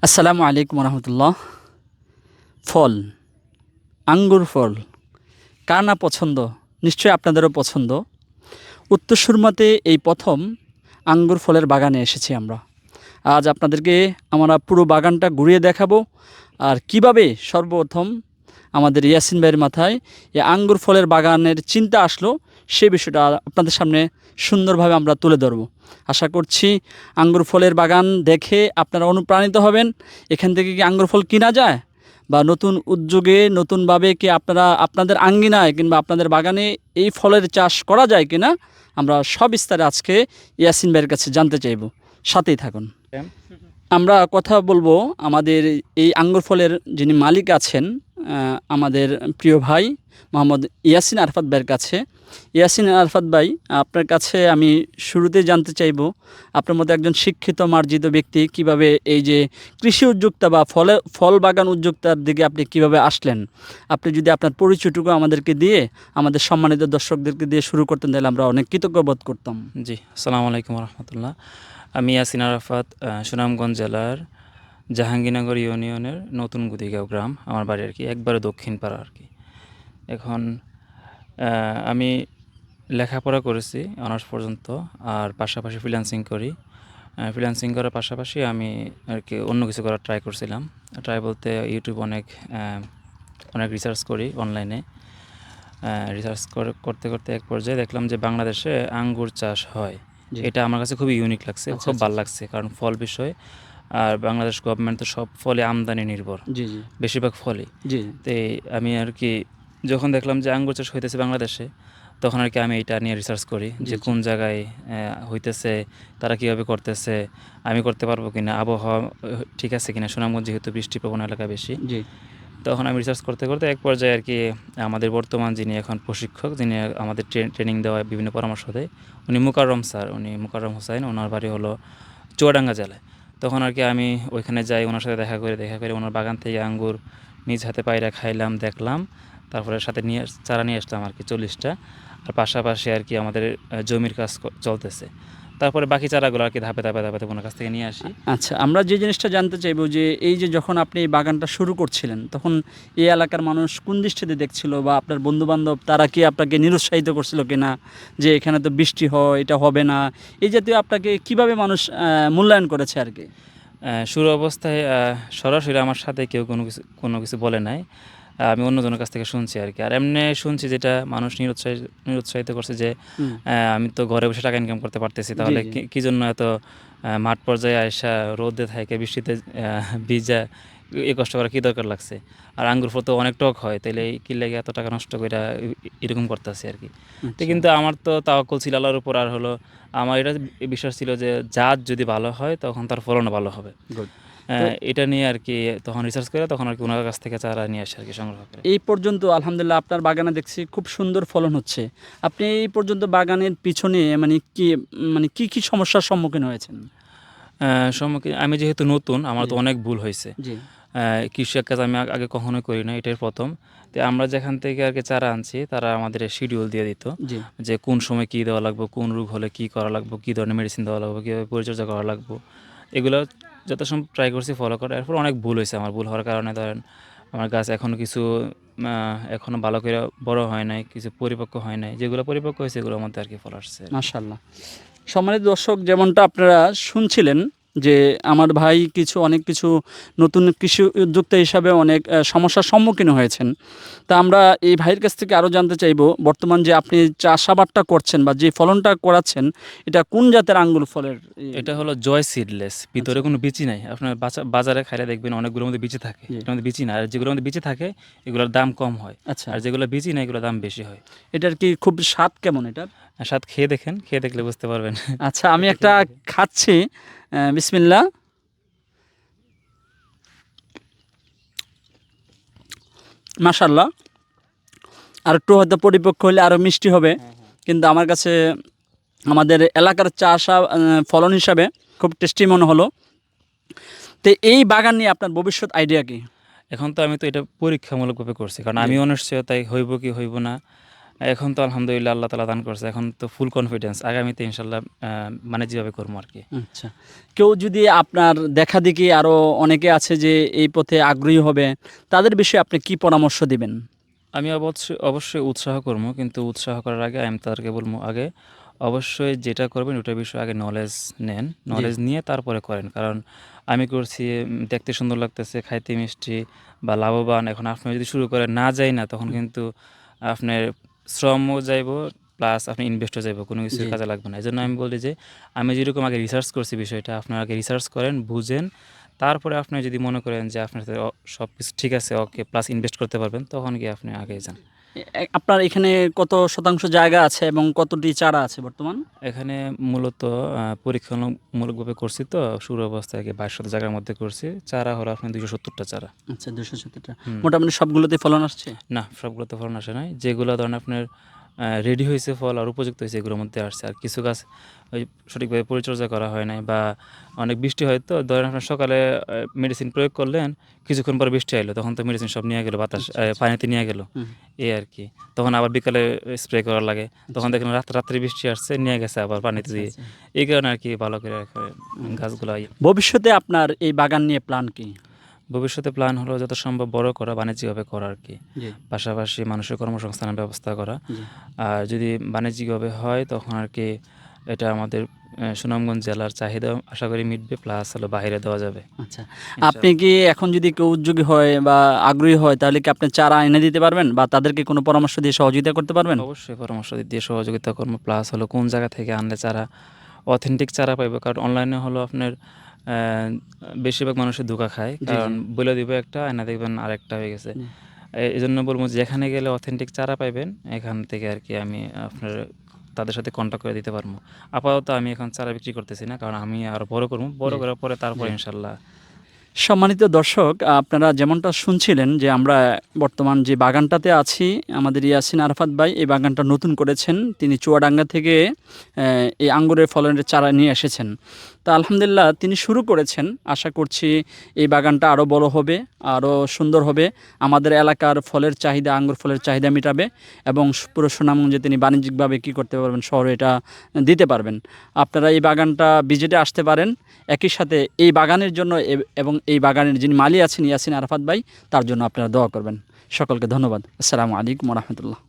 আসসালামু আলাইকুম রহমতুল্লাহ। ফল, আঙ্গুর ফল কার না পছন্দ? নিশ্চয়ই আপনাদেরও পছন্দ। উত্তর সুরমাতে এই প্রথম আঙ্গুর ফলের বাগানে এসেছি আমরা। আজ আপনাদেরকে আমরা পুরো বাগানটা ঘুরিয়ে দেখাবো, আর কিভাবে সর্বপ্রথম আমাদের ইয়াসিন ভাইয়ের মাথায় এই আঙ্গুর ফলের বাগানের চিন্তা আসলো সে বিষয়টা আপনাদের সামনে সুন্দরভাবে আমরা তুলে ধরব। আশা করছি আঙ্গুর ফলের বাগান দেখে আপনারা অনুপ্রাণিত হবেন। এখান থেকে কি আঙ্গুর ফল কিনা যায়, বা নতুন উদ্যোগে নতুনভাবে কি আপনারা আপনাদের আঙ্গিনায় কিংবা আপনাদের বাগানে এই ফলের চাষ করা যায় কিনা, আমরা সব বিস্তারে আজকে ইয়াসিন ভাইয়ের কাছে জানতে চাইব। সাথেই থাকুন। আমরা কথা বলবো আমাদের এই আঙ্গুর ফলের যিনি মালিক আছেন, আমাদের প্রিয় ভাই মোহাম্মদ ইয়াসিন আরফাত ভাইয়ের কাছে। ইয়াসিন আরফাত ভাই, আপনার কাছে আমি শুরুতে জানতে চাইব, আপনার মধ্যে একজন শিক্ষিত মার্জিত ব্যক্তি কিভাবে এই যে কৃষি উদ্যোক্তা বা ফল বাগান উদ্যোক্তার দিকে আপনি কিভাবে আসলেন? আপনি যদি আপনার পরিচয়টুকু আমাদেরকে দিয়ে, আমাদের সম্মানিত দর্শকদেরকে দিয়ে শুরু করতেন, তাহলে আমরা অনেক কৃতজ্ঞ বোধ করতাম। জি, আসসালামু আলাইকুম রহমতুল্লাহ। আমি ইয়াসিন আরাফাত, সুনামগঞ্জ জেলার জাহাঙ্গীরনগর ইউনিয়নের নতুন গুদিগাঁও গ্রাম আমার বাড়ি আর কি, একবারে দক্ষিণ পাড়া আর কি। এখন আমি লেখাপড়া করেছি অনার্স পর্যন্ত, আর পাশাপাশি ফ্রিল্যান্সিং করি। ফ্রিল্যান্সিং করার পাশাপাশি আমি আর কি অন্য কিছু করার ট্রাই করছিলাম। ট্রাই বলতে ইউটিউব অনেক রিসার্চ করি অনলাইনে। রিসার্চ করতে করতে এক পর্যায়ে দেখলাম যে বাংলাদেশে আঙ্গুর চাষ হয়। এটা আমার কাছে খুবই ইউনিক লাগছে, খুব ভালো লাগছে, কারণ ফল বিষয়। আর বাংলাদেশ গভর্নমেন্ট তো সব ফলে আমদানি নির্ভর, জি জি বেশিরভাগ ফলই। জি তো আমি আর কি যখন দেখলাম যে আঙ্গুর চাষ হইতেছে বাংলাদেশে, তখন আর কি আমি এটা নিয়ে রিসার্চ করি যে কোন জায়গায় হইতেছে, তারা কীভাবে করতেছে, আমি করতে পারবো কিনা, আবহাওয়া ঠিক আছে কিনা। সুনামগঞ্জ যেহেতু বৃষ্টি প্রবণ এলাকা বেশি, জি তখন আমি রিসার্চ করতে করতে এক পর্যায়ে আর কি আমাদের বর্তমান যিনি এখন প্রশিক্ষক, যিনি আমাদের ট্রেনিং দেওয়া বিভিন্ন পরামর্শ দেয়, উনি মুকাররম হোসাইন, ওনার বাড়ি হলো চুয়াডাঙ্গা জেলায়। তখন আর কি আমি ওইখানে যাই, ওনার সাথে দেখা করে ওনার বাগান থেকে আঙ্গুর নিজ হাতে পায়রা খাইলাম, দেখলাম। তারপরে সাথে চারা নিয়ে আসলাম আর কি 40টা। আর পাশাপাশি আর কি আমাদের জমির কাজ চলতেছে। তারপরে বাকি চারাগুলো আর কি ধাপে ধাপে ধাপে ওনার কাছ থেকে নিয়ে আসি। আচ্ছা, আমরা যে জিনিসটা জানতে চাইবো যে এই যে যখন আপনি এই বাগানটা শুরু করছিলেন, তখন এই এলাকার মানুষ কোন দৃষ্টিতে দেখছিল, বা আপনার বন্ধুবান্ধব তারা কি আপনাকে নিরুৎসাহিত করছিল কিনা, যে এখানে তো বৃষ্টি হয়, এটা হবে না, এই জাতীয় আপনাকে কিভাবে মানুষ মূল্যায়ন করেছে আর কি? শুরু অবস্থায় সরাসরি আমার সাথে কেউ কোনো কিছু বলে নাই। আমি অন্যজনের কাছ থেকে শুনছি আর কি। আর এমনি শুনছি যেটা মানুষ নিরুৎসাহিত করছে যে আমি তো ঘরে বসে টাকা ইনকাম করতে পারতেছি, জি তাহলে জি কি জন্য এত মাঠ পর্যায়ে আইসা রোদে থাকে, বৃষ্টিতে ভিজা, এই কষ্ট করা কী দরকার লাগছে। আর আঙ্গুর ফল তো অনেক টক হয়, তাইলে কি লাগে এত টাকা নষ্ট করে এরকম করতেছি আর কি। তো আচ্ছা কিন্তু আমার তো তাওয়াক্কুল ছিল আল্লাহর উপর। আর হলো আমার এটা বিশ্বাস ছিল যে জাত যদি ভালো হয় তখন তার ফলনও ভালো হবে। গুড। তো এটা নিয়ে আর কি তখন রিসার্চ করে তখন আর কি ওনার কাছ থেকে চারা নিয়ে আসে আর কি, সংগ্রহ করে। এই পর্যন্ত আলহামদুলিল্লাহ আপনার বাগানে দেখছি খুব সুন্দর ফলন হচ্ছে। আপনি এই পর্যন্ত বাগানের পিছনে মানে কি কি সমস্যার সম্মুখীন হয়েছেন? সম্মুখীন আমি যেহেতু নতুন, আমার জি তো অনেক ভুল হয়েছে। জি কৃষি কাজ আমি আগে কখনোই করি না, এটাই প্রথম। তো আমরা যেখান থেকে আর কি চারা আনছি, তারা আমাদের শিডিউল দিয়ে দিত জি যে কোন সময় কী দেওয়া লাগবে, কোন রোগ হলে কী করা লাগবে, কী ধরনের মেডিসিন দেওয়া লাগবে, কীভাবে পরিচর্যা করা লাগবে। এগুলো যথাসম্ভব ট্রাই করছি ফলো করার। এরপর অনেক ভুল হয়েছে। আমার ভুল হওয়ার কারণে ধরেন আমার গাছ এখনও ভালো করে বড় হয় নাই, কিছু পরিপক্ক হয় নাই। যেগুলো পরিপক্ক হয়েছে এগুলোর মধ্যে আর কি ফল আসছে। মাশাআল্লাহ। সম্মানিত দর্শক, যেমনটা আপনারা শুনছিলেন যে আমার ভাই অনেক কিছু নতুন কৃষি উদ্যোক্তা হিসাবে অনেক সমস্যার সম্মুখীন হয়েছেন। তা আমরা এই ভাইয়ের কাছ থেকে আরও জানতে চাইব, বর্তমান যে আপনি চাষাবাদটা করছেন বা যে ফলনটা করাচ্ছেন, এটা কোন জাতের আঙ্গুর ফলের? এটা হলো জয় সিডলেস, ভিতরে আচ্ছা কোনো বিচি নাই। আপনার বাজারে খাইলে দেখবেন অনেকগুলোর মধ্যে বিচি থাকে, জি এটার মধ্যে বিচি না। আর যেগুলোর মধ্যে বিচি থাকে এগুলোর দাম কম হয়, আচ্ছা, আর যেগুলো বিচি না এগুলোর দাম বেশি হয়। এটার কি খুব স্বাদ কেমন এটার? আর স্বাদ খেয়ে দেখেন, খেয়ে দেখলে বুঝতে পারবেন। আচ্ছা, আমি একটা খাচ্ছি, বিসমিল্লাহ। মাশাআল্লাহ, আর একটু হয়তো পরিপক্ক হলে আরও মিষ্টি হবে, কিন্তু আমার কাছে আমাদের এলাকার ফলন হিসাবে খুব টেস্টি মনে হলো। তো এই বাগান নিয়ে আপনার ভবিষ্যৎ আইডিয়া কি? এখন তো আমি তো এটা পরীক্ষামূলকভাবে করছি, কারণ জি আমি অনিশ্চয়তায় হইব কি হইব না। এখন তো আলহামদুলিল্লাহ আল্লাহ তাআলা দান করছে। এখন তো ফুল কনফিডেন্স। আগামীতে ইনশাআল্লাহ মানে যেভাবে করবো আরকি। আচ্ছা। কেউ যদি আপনার দেখাদেখি আরো অনেকে আছে যে এই পথে আগ্রহী হবে, তাদের বিষয়ে আপনি কি পরামর্শ দিবেন? আমি অবশ্যই উৎসাহ করবো। কিন্তু উৎসাহ করার আগে আমি তাদেরকে বলবো আগে অবশ্যই যেটা করবেন ওটার বিষয়ে আগে নলেজ নেন। জি, নলেজ নিয়ে তারপরে করেন। কারণ আমি করছি দেখতে সুন্দর লাগতেছে, খাইতে মিষ্টি বা লাভবান। এখন আপনি যদি শুরু করেন না যাই না তখন হুম, কিন্তু আপনার শ্রমও যাইবো প্লাস আপনি ইনভেস্টও যাইবো। কোনো কিছুই জি, কাজে লাগবে না। এজন্য হুম, আমি বলি যে আমি যেরকম আগে রিসার্চ করছি বিষয়টা আপনারা আগে রিসার্চ করেন, বুঝেন। তারপরে আপনি যদি মনে করেন যে আপনার সাথে সবকিছু ঠিক আছে ওকে প্লাস ইনভেস্ট করতে পারবেন তখন গিয়ে আপনি আগে যান। আপনার এখানে কত শতাংশ জায়গা আছে এবং কতটি চারা আছে বর্তমান? এখানে মূলত পরীক্ষামূলকভাবে করছি তো শুরু অবস্থায় আগে ২২০০ জায়গার মধ্যে করছি। চারা হলো আপনার ২৭০ টা চারা। আচ্ছা, ২৭০ টা। হুম। মোটামুটি সবগুলোতেই ফলন আসছে? না সবগুলোতে ফলন আসে নাই। যেগুলো ধরেন আপনার রেডি হইছে ফল আর উপযুক্ত হইছে এগুলোর মধ্যে আসছে। আর কিছু গাছ ওই সঠিকভাবে পরিচর্যা করা হয় নাই বা অনেক বৃষ্টি হয় তো ধরেন আপনার সকালে মেডিসিন প্রয়োগ করলেন, কিছুক্ষণ পরে বৃষ্টি আইলো। তখন তো মেডিসিন সব নিয়ে গেল বাতাস আচ্ছা, আচ্ছা। পানিতে নিয়ে গেল। হুম, এই আরকি। তখন আবার বিকালে স্প্রে করা লাগে। তখন আচ্ছা, দেখলাম রাত্রে বৃষ্টি আসছে, নিয়ে গেছে আবার পানিতে আচ্ছা, দিয়ে। আচ্ছা। এই কারণে আরকি ভালো করে হুম। গাছগুলা ভবিষ্যতে আপনার এই বাগান নিয়ে প্ল্যান কি? ভবিষ্যতে প্ল্যান হলো যত সম্ভব বড় করা, বাণিজ্যিকভাবে করা আরকি। জি, পাশাপাশি মানুষের কর্মসংস্থানের ব্যবস্থা করা। জি। আর যদি বাণিজ্যিকভাবে হয় তখন আরকি এটা আমাদের সুনামগঞ্জ জেলার চাহিদা আশা করি মিটবে প্লাস হলো বাহিরে দেওয়া যাবে। আচ্ছা। আপনি ইনশাআল্লাহ। কি এখন যদি কেউ উদ্যোগী হয় বা আগ্রহী হয় তাহলে কি আপনি চারা এনে দিতে পারবেন? বা তাদেরকে কোনো পরামর্শ দিয়ে সহযোগিতা করতে পারবেন? অবশ্যই পরামর্শ দিয়ে সহযোগিতা করব। প্লাস হলো কোন জায়গা থেকে আনলে চারা অথেন্টিক চারা পাইবো। কারণ অনলাইনে হলো আপনার অ্যা বেশিরভাগ মানুষে ধোঁকা খায়। জি, কারণ জি। বইলা দিবে একটা, আইনা দেখবেন আরেকটা হয়ে গেছে। জি। এজন্য বলব যেখানে গেলে অথেন্টিক চারা পাইবেন, এখান থেকে আরকি আমি আপনার তাদের সাথে কন্টাক্ট করে দিতে পারবো। আপাতত আমি এখন চারা বিক্রি করতেছি না। কারণ আমি আরো বড় করব। বড় জি, করার পরে জি। তারপরে ইনশাআল্লাহ সম্মানিত দর্শক, আপনারা যেমনটা শুনছিলেন যে আমরা বর্তমান যে বাগানটাতে আছি, আমাদের ইয়াসিন আরাফাত ভাই এই বাগানটা নতুন করেছেন। তিনি চুয়াডাঙ্গা থেকে এই আঙ্গুরের ফলনের চারা নিয়ে এসেছেন। তা আলহামদুলিল্লাহ তিনি শুরু করেছেন। আশা করছি এই বাগানটা আরও বড় হবে, আরও সুন্দর হবে। আমাদের এলাকার ফলের চাহিদা, আঙ্গুর ফলের চাহিদা মিটাবে এবং পুরো সুনামগঞ্জে তিনি বাণিজ্যিকভাবে কী করতে পারবেন, শহরে এটা দিতে পারবেন। আপনারা এই বাগানটা ভিজিটে আসতে পারেন। একই সাথে এই বাগানের জন্য এবং এই বাগানের যিনি মালি আছেন ইয়াসিন আরাফাত ভাই, তার জন্য আপনারা দোয়া করবেন। সকলকে ধন্যবাদ। আসসালামু আলাইকুম ওয়া রাহমাতুল্লাহ।